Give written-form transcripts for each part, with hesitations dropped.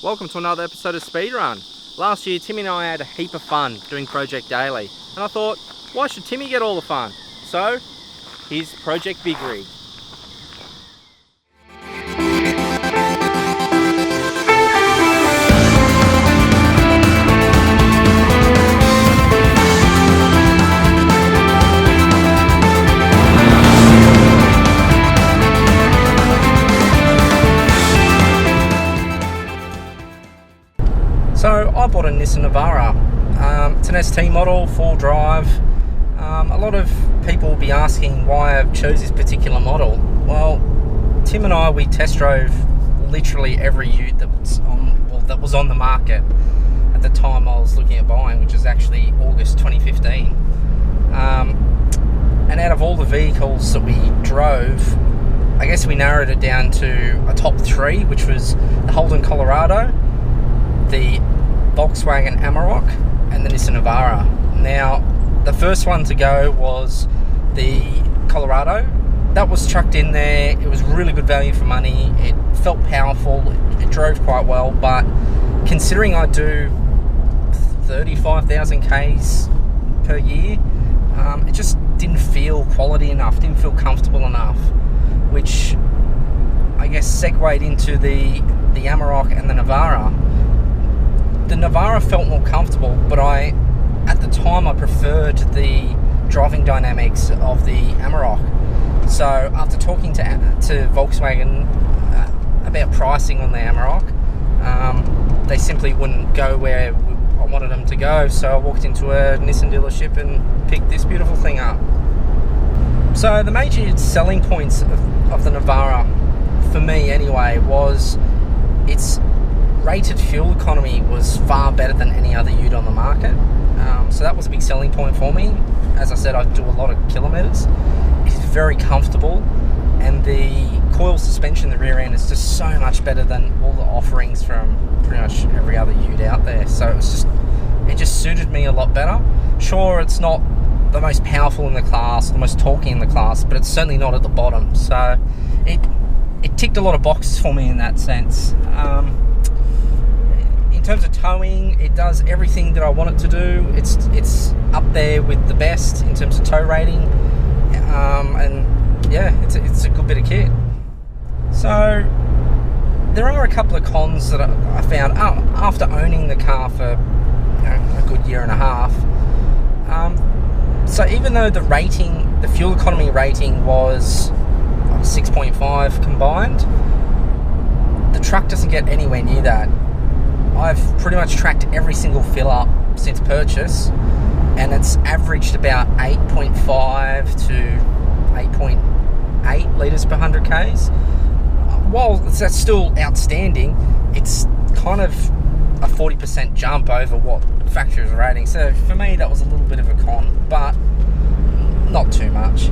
Welcome to another episode of SpeedRun. Last year Timmy and I had a heap of fun doing Project Daily, and I thought, why should Timmy get all the fun? So, here's Project BigRig. So I bought a Nissan Navara. It's an ST model, 4-drive. A lot of people will be asking why I've chose this particular model. Well, Tim and I, we test drove literally every ute that was on the market at the time I was looking at buying, which is actually August 2015. And out of all the vehicles that we drove, I guess we narrowed it down to a top 3, which was the Holden Colorado, the Volkswagen Amarok, and the Nissan Navara. Now, the first one to go was the Colorado. That was chucked in there. It was really good value for money. It felt powerful. It drove quite well, but considering I do 35,000 Ks per year, it just didn't feel quality enough, didn't feel comfortable enough, which I guess segued into the Amarok and the Navara. The Navara felt more comfortable, but at the time I preferred the driving dynamics of the Amarok. So after talking to Volkswagen about pricing on the Amarok, they simply wouldn't go where I wanted them to go, so I walked into a Nissan dealership and picked this beautiful thing up. So the major selling points of the Navara, for me anyway, was its rated fuel economy was far better than any other ute on the market. So that was a big selling point for me. As I said, I do a lot of kilometres. It's very comfortable, and the coil suspension in the rear end is just so much better than all the offerings from pretty much every other ute out there. So it just suited me a lot better. Sure, it's not the most powerful in the class, the most torquey in the class, but it's certainly not at the bottom. So it ticked a lot of boxes for me in that sense. In terms of towing, it does everything that I want it to do. It's up there with the best in terms of tow rating, and yeah, it's a good bit of kit. So there are a couple of cons that I found after owning the car for a good year and a half. So even though the fuel economy rating was 6.5 combined, the truck doesn't get anywhere near that. I've pretty much tracked every single fill up since purchase, and it's averaged about 8.5 to 8.8 litres per 100 Ks. While that's still outstanding, it's kind of a 40% jump over what factory's rating. So for me, that was a little bit of a con, but not too much.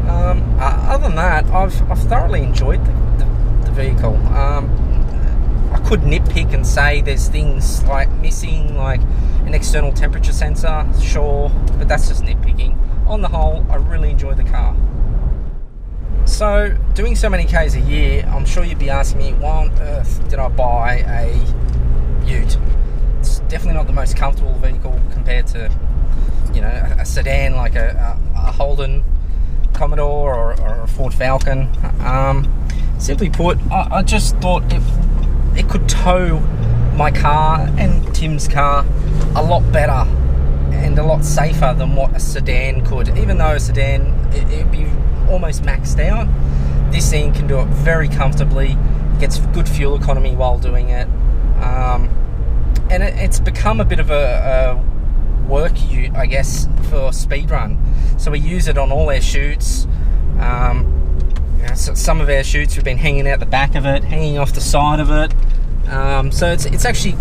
Other than that, I've thoroughly enjoyed the vehicle. I could nitpick and say there's things like missing, like an external temperature sensor, sure, but that's just nitpicking. On the whole, I really enjoy the car. So, doing so many Ks a year, I'm sure you'd be asking me, why on earth did I buy a ute? It's definitely not the most comfortable vehicle compared to, a sedan like a Holden Commodore or a Ford Falcon. Simply put, I just thought it could tow my car and Tim's car a lot better and a lot safer than what a sedan could. Even though a sedan, it'd be almost maxed out, this thing can do it very comfortably, gets good fuel economy while doing it, and it's become a bit of a work ute, I guess, for SpeedRun. So we use it on all our shoots. So some of our shoots we've been hanging out the back of it, hanging off the side of it. So it's actually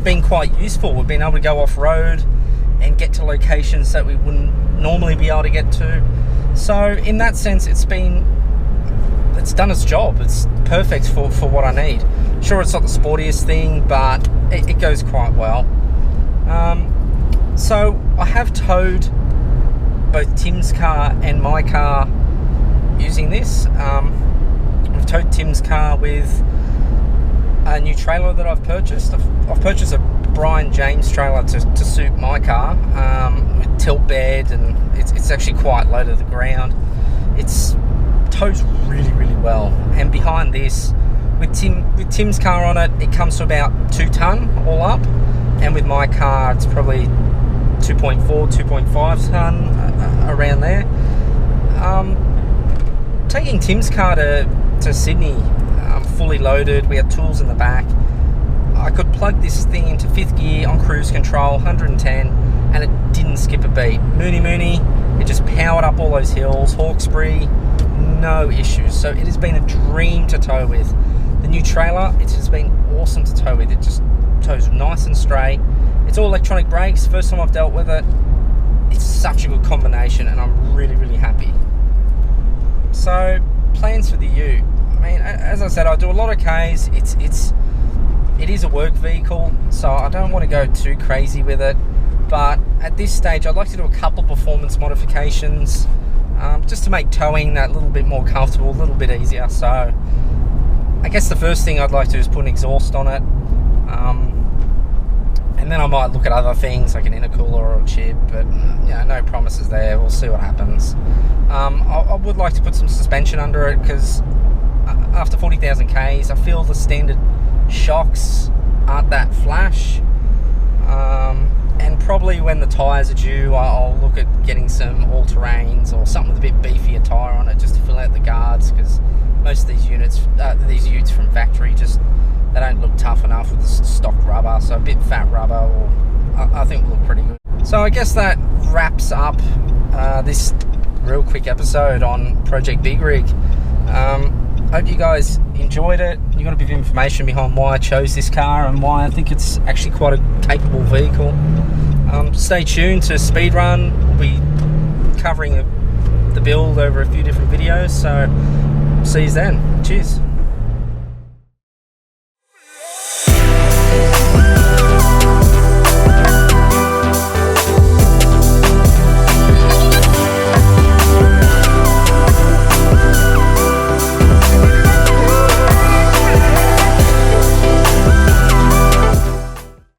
been quite useful. We've been able to go off-road and get to locations that we wouldn't normally be able to get to. So in that sense, it's done its job. It's perfect for what I need. Sure, it's not the sportiest thing, but it goes quite well. So I have towed both Tim's car and my car using this. Tim's car with a new trailer that I've purchased. I've purchased a Brian James trailer to suit my car, with tilt bed, and it's actually quite low to the ground. It's tows really, really well. And behind this, with Tim's car on it, it comes to about 2 ton all up, and with my car it's probably 2.4, 2.5 ton, around there. Taking Tim's car to Sydney, fully loaded, we had tools in the back. I could plug this thing into 5th gear on cruise control, 110, and it didn't skip a beat. Mooney, it just powered up all those hills. Hawkesbury, no issues. So it has been a dream to tow with. The new trailer, it has been awesome to tow with. It just tows nice and straight. It's all electronic brakes, first time I've dealt with it. It's such a good combination, and I'm really, really happy. So, plans for the Ute. I mean, as I said, I do a lot of Ks. It is a work vehicle, so I don't want to go too crazy with it. But at this stage, I'd like to do a couple performance modifications, just to make towing that little bit more comfortable, a little bit easier. So, I guess the first thing I'd like to do is put an exhaust on it. And then I might look at other things like an intercooler or a chip, but no promises there. We'll see what happens. I would like to put some suspension under it, because after 40,000 Ks, I feel the standard shocks aren't that flash. And probably when the tyres are due, I'll look at getting some all-terrains or something with a bit beefier tyre on it, just to fill out the guards, because most of these utes from factory, they don't look tough enough with the stock rubber, so a bit fat rubber I think will look pretty good. So I guess that wraps up this real quick episode on Project BigRig. Hope you guys enjoyed it. You got a bit of information behind why I chose this car and why I think it's actually quite a capable vehicle. Stay tuned to SpeedRun. We'll be covering the build over a few different videos, so see you then. Cheers.